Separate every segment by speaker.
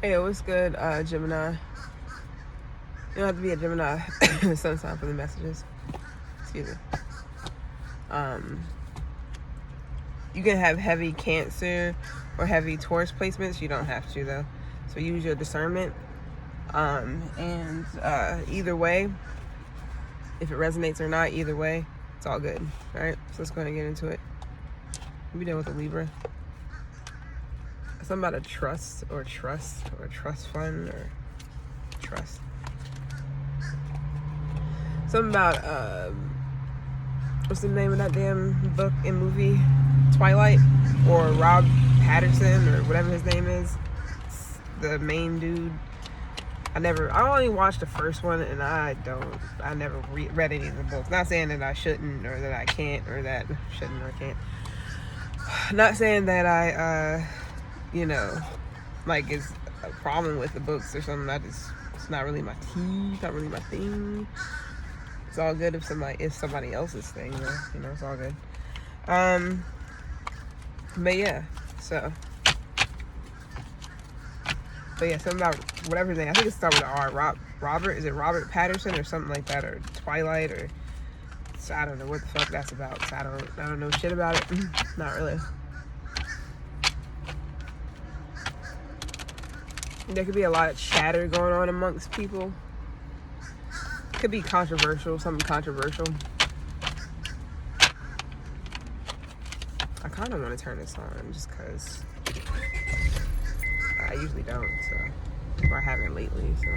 Speaker 1: Hey, what's good, Gemini? You don't have to be a Gemini sun sign for the messages. Excuse me. Um, you can have heavy Cancer or heavy Taurus placements. You don't have to, though. So use your discernment. And either way, if it resonates or not, either way, it's all good. All right, so let's go ahead and get into it. We deal with a Libra. Something about a trust fund or trust. Something about what's the name of that damn book and movie? Twilight, or Rob Patterson, or whatever his name is. The main dude. I only watched the first one, and I never read any of the books. Not saying that I shouldn't, or that I can't, or that shouldn't or can't. Not saying that I, like it's a problem with the books or something. It's not really my tea, not really my thing. It's all good if somebody else's thing, though. It's all good. But yeah, something about whatever his name. I think it starts with an R. Robert, is it Robert Patterson or something like that, or Twilight, or I don't know what the fuck that's about. So I don't know shit about it. Not really. There could be a lot of chatter going on amongst people. Could be controversial, something controversial. I kind of want to turn this on just because I usually don't, so, or I haven't lately, so.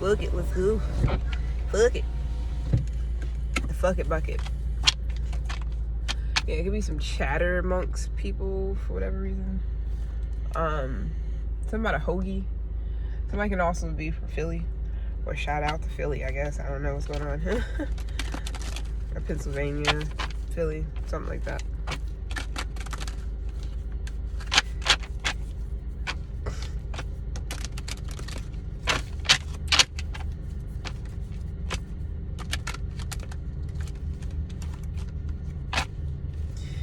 Speaker 1: Fuck it, let's go. Fuck it. The fuck it bucket. Yeah, it could be some chatter amongst people for whatever reason. Something about a hoagie. Somebody can also be from Philly, or shout out to Philly, I guess. I don't know what's going on. Or Pennsylvania, Philly, something like that.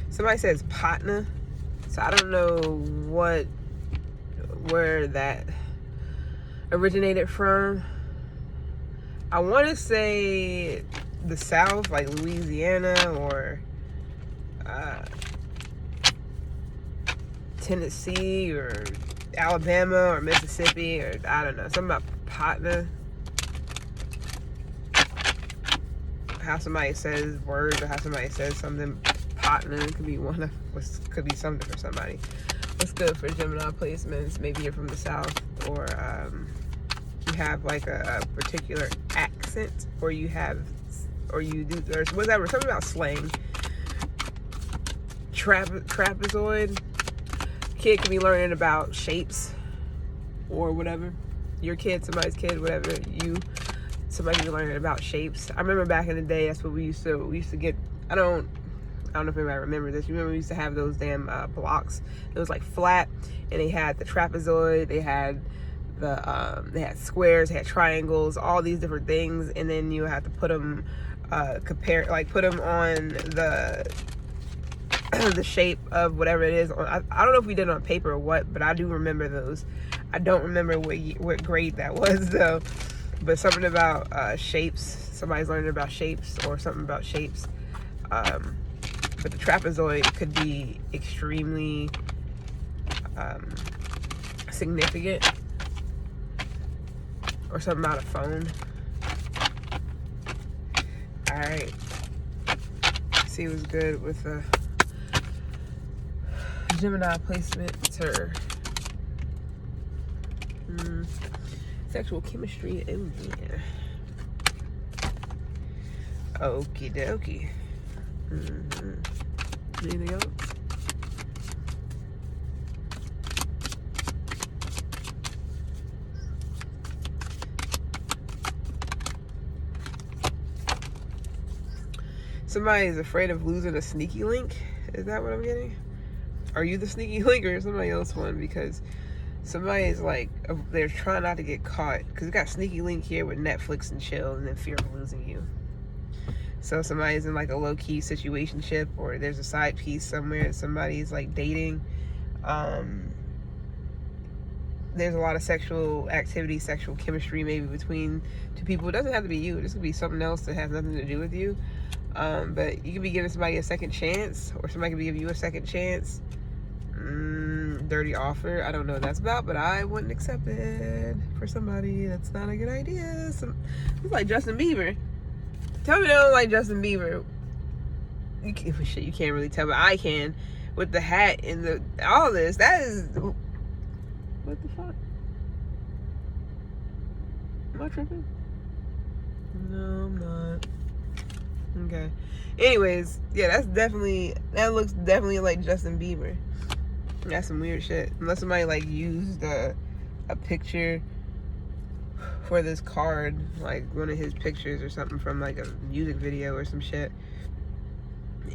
Speaker 1: Somebody says Patna, so I don't know where that originated from. I want to say the South, like Louisiana or Tennessee or Alabama or Mississippi, or I don't know, something about Patna. How somebody says words or how somebody says something. Patna could be could be something for somebody. What's good for Gemini placements? Maybe you're from the South, or you have like a particular accent, or you do, or whatever. Something about slang. Trapezoid. Kid could be learning about shapes or whatever. Your kid, somebody's kid, whatever. Somebody could be learning about shapes. I remember back in the day, that's what we used to get. I don't know if anybody remembers this. You remember we used to have those damn blocks. It was like flat, and they had the trapezoid. They had they had squares. They had triangles. All these different things, and then you have to put them put them on the shape of whatever it is. I don't know if we did it on paper or what, but I do remember those. I don't remember what grade that was though. But something about shapes. Somebody's learning about shapes, or something about shapes. But the trapezoid could be extremely significant, or something about a phone. All right. See what's good with the Gemini placement, or sexual chemistry. Oh yeah. Okie dokie. Anything else? Somebody's afraid of losing a sneaky link. Is that what I'm getting? Are you the sneaky link, or is somebody else one? Because somebody's like, they're trying not to get caught. Because we got sneaky link here with Netflix and chill, and then fear of losing you. So somebody's in like a low-key situationship, or there's a side piece somewhere, somebody's like dating, there's a lot of sexual activity, sexual chemistry maybe between two people. It doesn't have to be you. This could be something else that has nothing to do with you. But you could be giving somebody a second chance, or somebody could be giving you a second chance. Dirty offer. I don't know what that's about, but I wouldn't accept it for somebody. That's not a good idea. It's like Justin Bieber. Tell me they don't like Justin Bieber. You can't really tell, but I can. With the hat and all this, that is... What the fuck? Am I tripping? No, I'm not. Okay. Anyways, yeah, that looks definitely like Justin Bieber. That's some weird shit. Unless somebody like used a picture for this card, like one of his pictures or something from like a music video or some shit.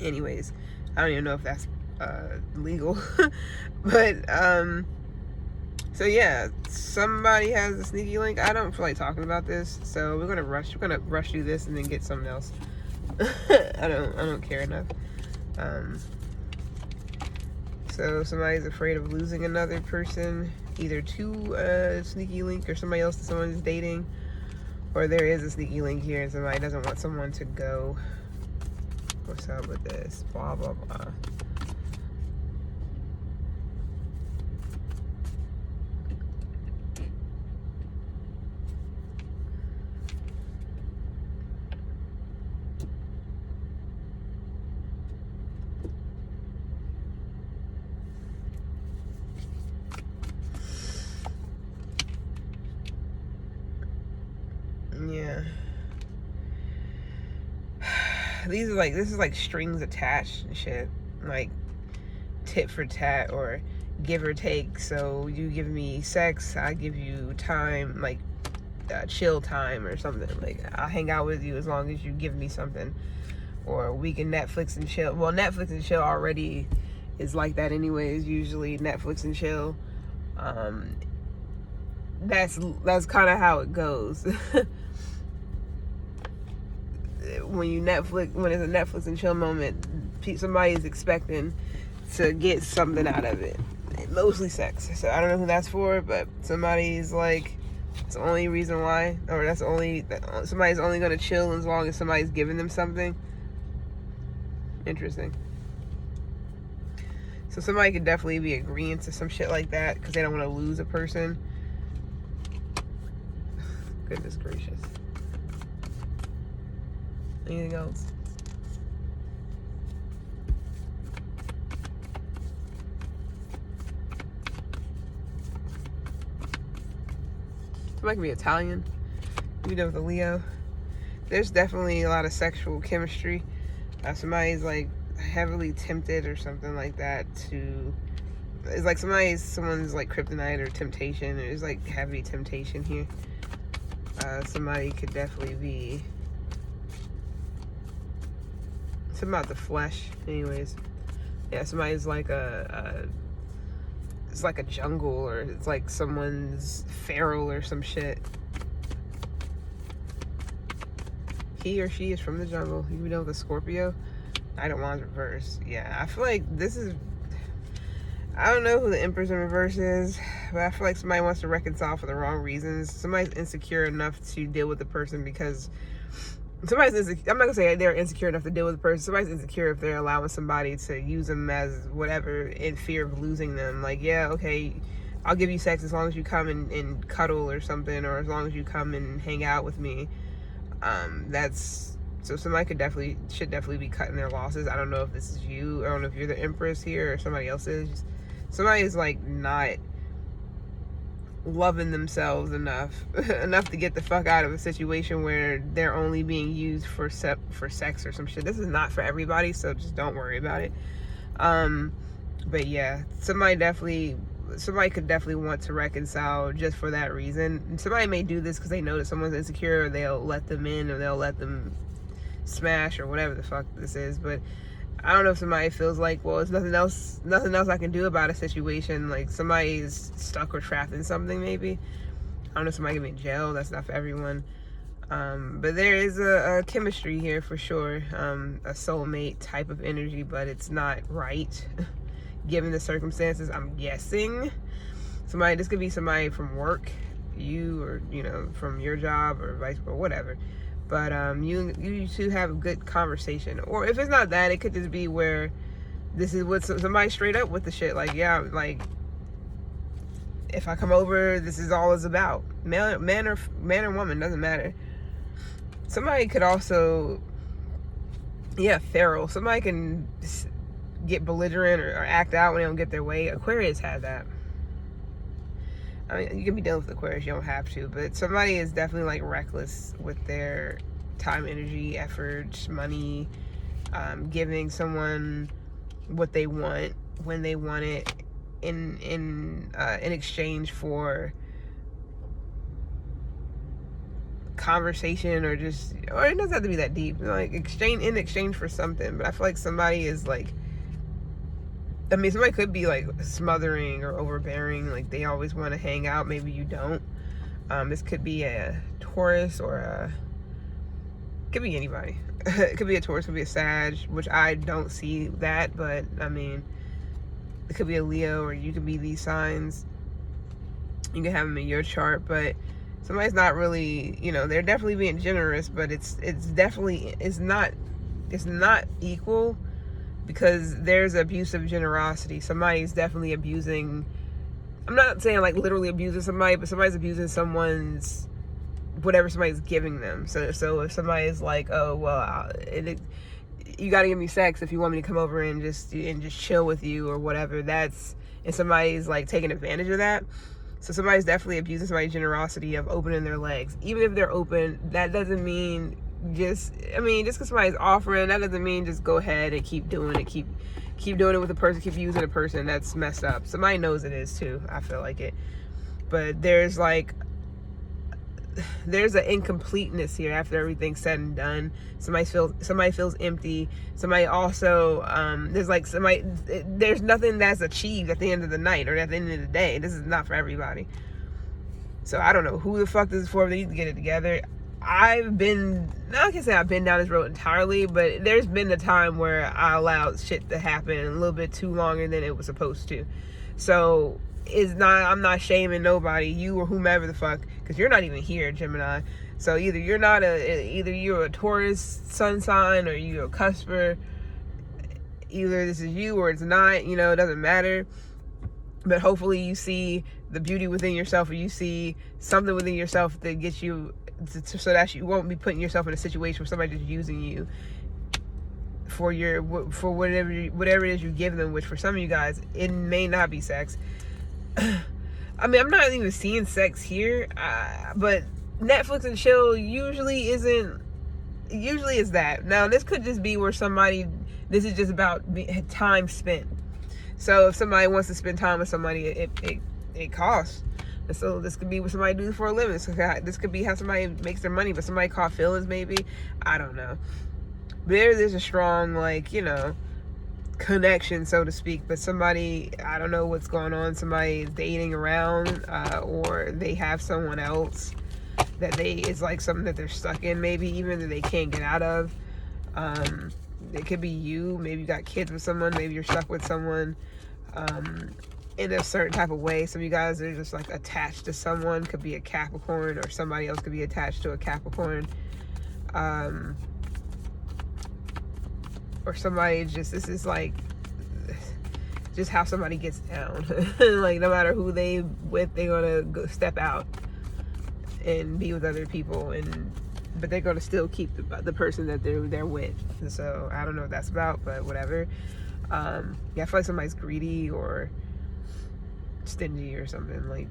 Speaker 1: Anyways, I don't even know if that's legal. But so yeah, somebody has a sneaky link. I don't feel like talking about this, so we're gonna rush through this and then get something else. I don't care enough. So somebody's afraid of losing another person, either to a sneaky link or somebody else that someone is dating, or there is a sneaky link here and somebody doesn't want someone to go. What's up with this? Blah, blah, blah. Yeah. This is like strings attached and shit. Like tit for tat or give or take. So you give me sex, I give you time, like chill time or something. Like I'll hang out with you as long as you give me something. Or we can Netflix and chill. Well, Netflix and chill already is like that anyways. Usually Netflix and chill. That's kind of how it goes. When it's a Netflix and chill moment, somebody's expecting to get something out of it. Mostly sex. So I don't know who that's for, but somebody's like, it's the only reason why, or somebody's only going to chill as long as somebody's giving them something. Interesting. So somebody could definitely be agreeing to some shit like that because they don't want to lose a person. Goodness gracious. Anything else? Somebody could be Italian. You know, with a Leo. There's definitely a lot of sexual chemistry. Somebody's like heavily tempted or something like that to... It's like someone's like kryptonite or temptation. There's like heavy temptation here. Somebody could definitely be... Something about the flesh, anyways. Yeah, somebody's like it's like a jungle, or it's like someone's feral or some shit. He or she is from the jungle. You know, the Scorpio. I don't want reverse. Yeah, I feel like this is... I don't know who the Empress in reverse is, but I feel like somebody wants to reconcile for the wrong reasons. Somebody's insecure enough to deal with the person because... I'm not gonna say they're insecure enough to deal with the person. Somebody's insecure if they're allowing somebody to use them as whatever in fear of losing them. Like, yeah, okay, I'll give you sex as long as you come and cuddle or something, or as long as you come and hang out with me. So somebody should definitely be cutting their losses. I don't know if this is you. I don't know if you're the Empress here or somebody else is. Somebody's like not loving themselves enough to get the fuck out of a situation where they're only being used for sex or some shit. This is not for everybody, so just don't worry about it. But yeah, somebody could definitely want to reconcile just for that reason. And somebody may do this because they know that someone's insecure, or they'll let them in, or they'll let them smash, or whatever the fuck this is. But I don't know if somebody feels like, well, it's nothing else I can do about a situation. Like somebody's stuck or trapped in something, maybe. I don't know if somebody can be in jail. That's not for everyone. But there is a chemistry here for sure. A soulmate type of energy, but it's not right given the circumstances, I'm guessing. This could be somebody from work, you, or from your job, or vice versa, whatever. But you two have a good conversation. Or if it's not that, it could just be where this is what somebody straight up with the shit. Like, yeah, like, if I come over, this is all it's about. Man or woman, doesn't matter. Somebody could also, feral. Somebody can get belligerent or act out when they don't get their way. Aquarius had that. I mean, you can be done with Aquarius, you don't have to, but somebody is definitely like reckless with their time, energy, efforts, money, giving someone what they want when they want it in exchange for conversation, or it doesn't have to be that deep, like in exchange for something. But I feel like somebody is like, somebody could be like smothering or overbearing, like they always want to hang out. Maybe you don't. This could be a Taurus, or could be anybody. It could be a Taurus, could be a Sag, which I don't see that, but I mean, it could be a Leo, or you could be these signs. You can have them in your chart, but somebody's not really, they're definitely being generous, but it's not equal. Because there's abuse of generosity. Somebody's definitely abusing. I'm not saying like literally abusing somebody, but somebody's abusing someone's whatever somebody's giving them. So if somebody's like, oh well, you got to give me sex if you want me to come over and just chill with you or whatever. And somebody's like taking advantage of that. So somebody's definitely abusing somebody's generosity of opening their legs. Even if they're open, that doesn't mean just because somebody's offering, that doesn't mean just go ahead and keep doing it, keep doing it with a person, keep using a person. That's messed up. Somebody knows it is too. I feel like it, but there's an incompleteness here after everything's said and done. Somebody feels empty. Somebody also there's nothing that's achieved at the end of the night or at the end of the day. This is not for everybody. So I don't know who the fuck this is for. They need to get it together. I can't say I've been down this road entirely, but there's been a time where I allowed shit to happen a little bit too longer than it was supposed to. So I'm not shaming nobody, you or whomever the fuck, because you're not even here, Gemini. So either you're a Taurus sun sign, or you're a cusper. Either this is you or it's not. It doesn't matter. But hopefully you see the beauty within yourself, or you see something within yourself that gets you, so that you won't be putting yourself in a situation where somebody's just using you for whatever it is you give them, which for some of you guys, it may not be sex. I'm not even seeing sex here, but Netflix and chill usually is that. Now, this could just be where this is just about time spent. So if somebody wants to spend time with somebody, it costs. And so this could be what somebody do for a living. So this could be how somebody makes their money, but somebody caught feelings maybe. I don't know. There's a strong, connection, so to speak. But somebody, I don't know what's going on. Somebody is dating around, or they have someone else that it's like something that they're stuck in, maybe even that they can't get out of. It could be you. Maybe you got kids with someone. Maybe you're stuck with someone. In a certain type of way. Some of you guys are just like attached to someone. Could be a Capricorn, or somebody else could be attached to a Capricorn. Or somebody this is like just how somebody gets down. Like no matter who they with, they're gonna step out and be with other people, but they're gonna still keep the person that they're with. And so I don't know what that's about, but whatever. I feel like somebody's greedy or stingy or something. Like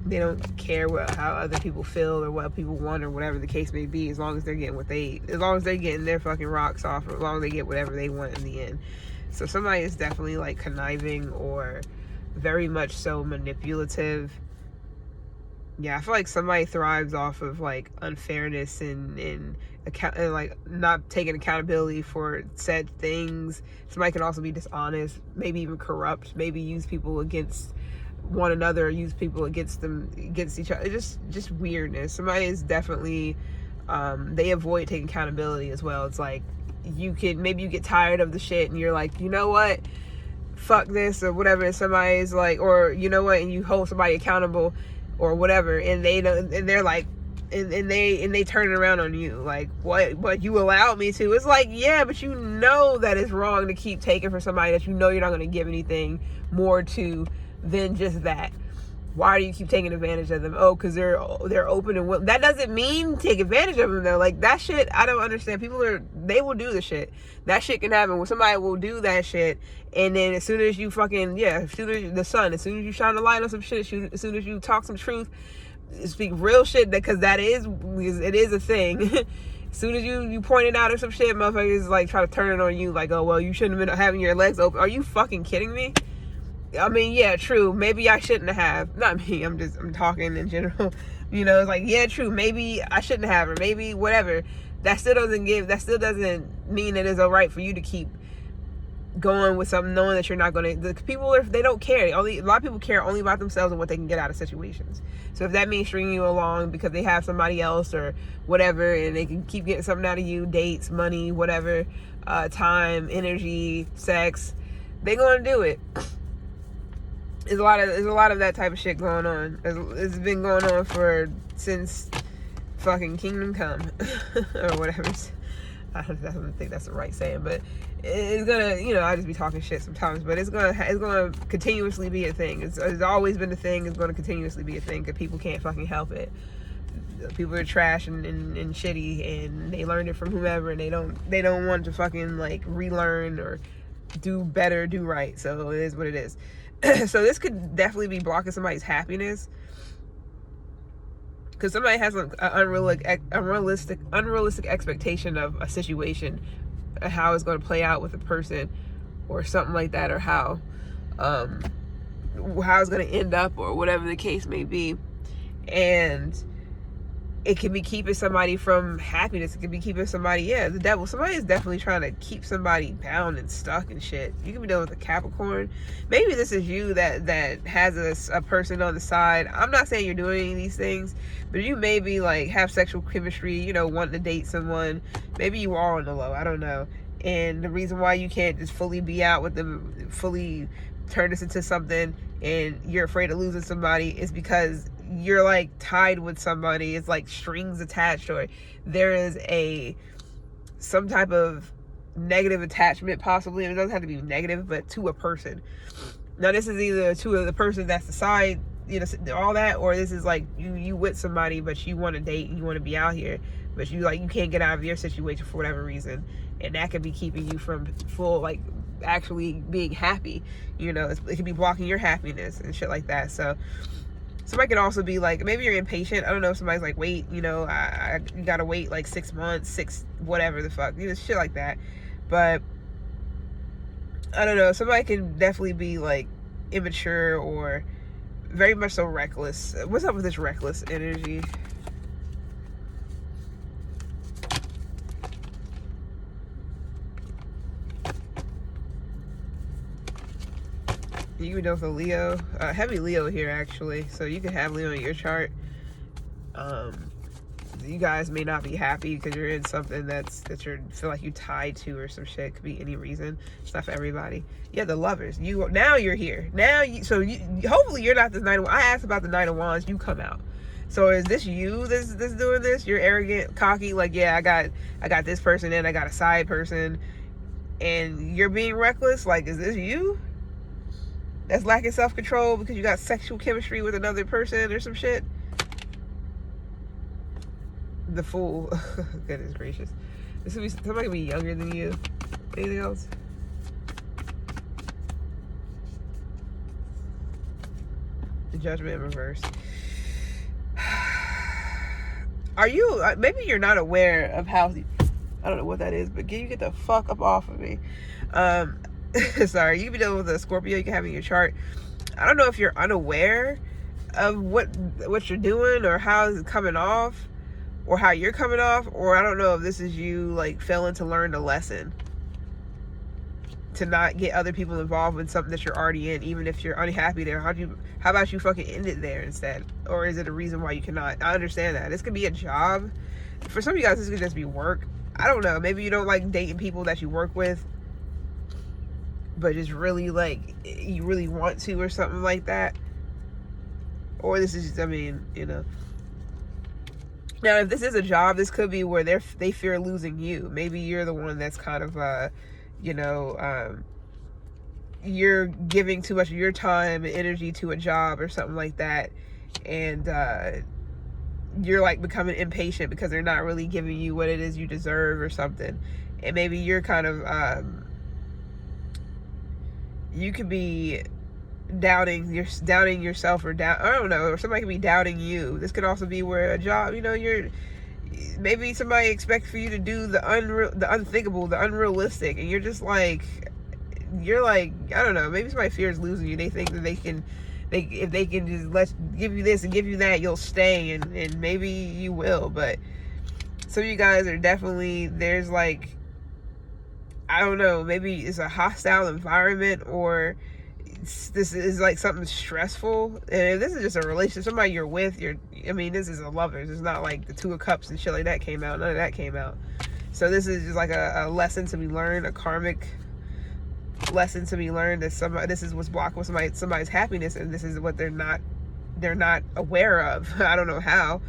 Speaker 1: they don't care how other people feel or what people want or whatever the case may be, as long as they're getting their fucking rocks off, or as long as they get whatever they want in the end. So somebody is definitely like conniving or very much so manipulative. I feel like somebody thrives off of like unfairness and like not taking accountability for said things. Somebody can also be dishonest, maybe even corrupt, maybe use people against one another, use people against each other. Just weirdness. Somebody is definitely they avoid taking accountability as well. It's like you get tired of the shit and you're like, you know what, fuck this or whatever, and somebody's like, or you know what, and you hold somebody accountable or whatever, and they don't, and they're like, and they turn it around on you, like, what you allowed me to. It's like, yeah, but you know that it's wrong to keep taking from somebody that you know you're not going to give anything more to than just that. Why do you keep taking advantage of them? Oh, because they're open and willing. That doesn't mean take advantage of them though. Like, that shit, I don't understand. They will do the shit. That shit can happen. When somebody will do that shit, and then as soon as you fucking, as soon as you shine the light on some shit, as soon as you talk some truth, speak real shit, because it is a thing. As soon as you point it out or some shit, motherfuckers like try to turn it on you, like, oh, well, you shouldn't have been having your legs open. Are you fucking kidding me? I mean, yeah, true. Maybe I shouldn't have. Not me. I'm talking in general. You know, it's like, yeah, true. Maybe I shouldn't have, or maybe whatever. That still doesn't mean that it's all right for you to keep going with something, knowing that you're not going to. The people they don't care. A lot of people care only about themselves and what they can get out of situations. So if that means stringing you along because they have somebody else or whatever, and they can keep getting something out of you, dates, money, whatever, time, energy, sex, they're going to do it. There's a lot of that type of shit going on. It's been going on since fucking Kingdom Come or whatever. I don't think that's the right saying, but it's gonna, I just be talking shit sometimes, but it's gonna continuously be a thing. It's always been a thing. It's gonna continuously be a thing because people can't fucking help it. People are trash and shitty, and they learned it from whomever, and they don't want to fucking like relearn or do better, do right. So it is what it is. So this could definitely be blocking somebody's happiness, because somebody has an unrealistic expectation of a situation, how it's going to play out with a person or something like that, or how it's going to end up, or whatever the case may be. And it can be keeping somebody from happiness. It can be keeping somebody, the devil. Somebody is definitely trying to keep somebody bound and stuck and shit. You can be dealing with a Capricorn. Maybe this is you that has a person on the side. I'm not saying you're doing these things, but you maybe like have sexual chemistry, wanting to date someone. Maybe you are on the low. I don't know. And the reason why you can't just fully be out with them, fully turn this into something, and you're afraid of losing somebody, is because you're like tied with somebody. It's like strings attached, or there is some type of negative attachment, possibly. It doesn't have to be negative, but to a person. Now this is either to the person that's the side, all that, or this is like you with somebody, but you want to date and you want to be out here, but you can't get out of your situation for whatever reason, and that could be keeping you from full, like, actually being happy. It could be blocking your happiness and shit like that. So somebody could also be like, maybe you're impatient. I don't know if somebody's like, wait, you gotta wait like 6 months, whatever the fuck, shit like that. But I don't know. Somebody can definitely be like immature or very much so reckless. What's up with this reckless energy? You can deal with a Leo, heavy Leo here actually, so you can have Leo in your chart. You guys may not be happy because you're in something that you feel like you tied to or some shit. Could be any reason. It's not for everybody. Yeah, the Lovers. Now you're here. Hopefully you're not this Knight of Wands. I asked about the Knight of Wands. You come out. So is this you that's doing this? You're arrogant, cocky, like, yeah, I got this person and I got a side person, and you're being reckless. Like, is this you? That's lacking self-control because you got sexual chemistry with another person or some shit. The Fool. Goodness gracious. This could be somebody could be younger than you. Anything else? The Judgment in reverse. Are you, maybe you're not aware of how, I don't know what that is, but can you get the fuck up off of me? Sorry, you can be dealing with a Scorpio. You can have in your chart. I don't know if you're unaware of what you're doing, or how it's coming off, or how you're coming off, or I don't know if this is you like failing to learn the lesson to not get other people involved in something that you're already in, even if you're unhappy there. How about you fucking end it there instead? Or is it a reason why you cannot? I understand that this could be a job. For some of you guys, this could just be work. I don't know. Maybe you don't like dating people that you work with. but just really like you really want to or something like that. Or this is just, I mean, you know. Now, if this is a job, this could be where they fear losing you. Maybe you're the one that's kind of, you know, you're giving too much of your time and energy to a job or something like that, and you're like becoming impatient because they're not really giving you what it is you deserve or something. And maybe you're kind of, you could be doubting yourself, or I don't know, or somebody could be doubting you. This could also be where a job, you know, maybe somebody expects for you to do the unthinkable, the unrealistic, and you're just like, I don't know, maybe somebody fears losing you. They think that if they can just give you this and give you that, you'll stay, and maybe you will. But some of you guys are definitely, there's like, I don't know, maybe it's a hostile environment, or this is like something stressful. And if this is just a relationship, somebody you're with, I mean, this is a lovers. It's not like the Two of Cups and shit like that came out. None of that came out. So this is just like a lesson to be learned, a karmic lesson to be learned, that this is what's blocking somebody's happiness, and this is what they're not aware of. I don't know how.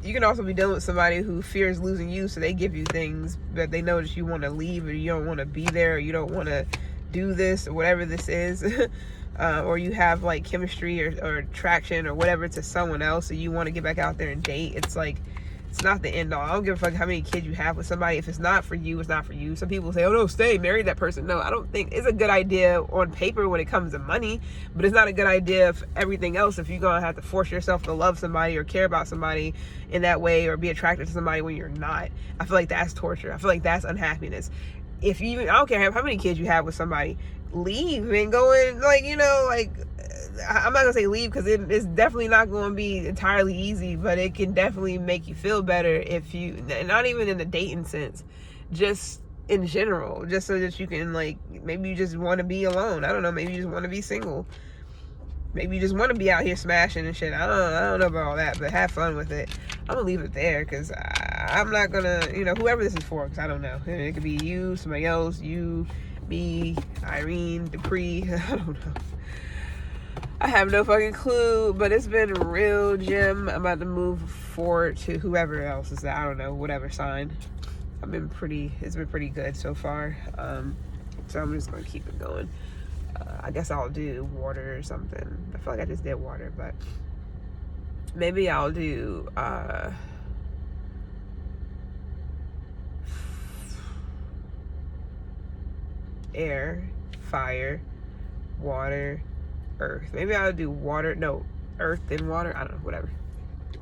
Speaker 1: You can also be dealing with somebody who fears losing you, so they give you things that they know that you want to leave, or you don't want to be there, or you don't want to do this, or whatever this is. Or you have like chemistry or attraction or whatever to someone else, so you want to get back out there and date. It's like, it's not the end all. I don't give a fuck how many kids you have with somebody. If it's not for you, it's not for you. Some people say, oh no, stay, marry that person. No, I don't think it's a good idea on paper when it comes to money, but it's not a good idea for everything else. If you're going to have to force yourself to love somebody or care about somebody in that way, or be attracted to somebody when you're not, I feel like that's torture. I feel like that's unhappiness. I don't care how many kids you have with somebody, leave and go in, like, you know, like, I'm not gonna say leave, because it's definitely not going to be entirely easy, but it can definitely make you feel better if you, not even in the dating sense, just in general, just so that you can, like, maybe you just want to be alone. I don't know, maybe you just want to be single. Maybe you just want to be out here smashing and shit. I don't know about all that, but have fun with it. I'm gonna leave it there, because I'm not gonna, you know, whoever this is for, because I don't know. It could be you, somebody else, you, me, Irene, Dupree, I don't know. I have no fucking clue, but it's been real, Jim. I'm about to move forward to whoever else is that. I don't know, whatever sign. It's been pretty good so far. So I'm just gonna keep it going. I guess I'll do water or something. I feel like I just did water, but maybe I'll do air, fire, water, earth. Maybe I'll do water, no, earth and water. I don't know, whatever.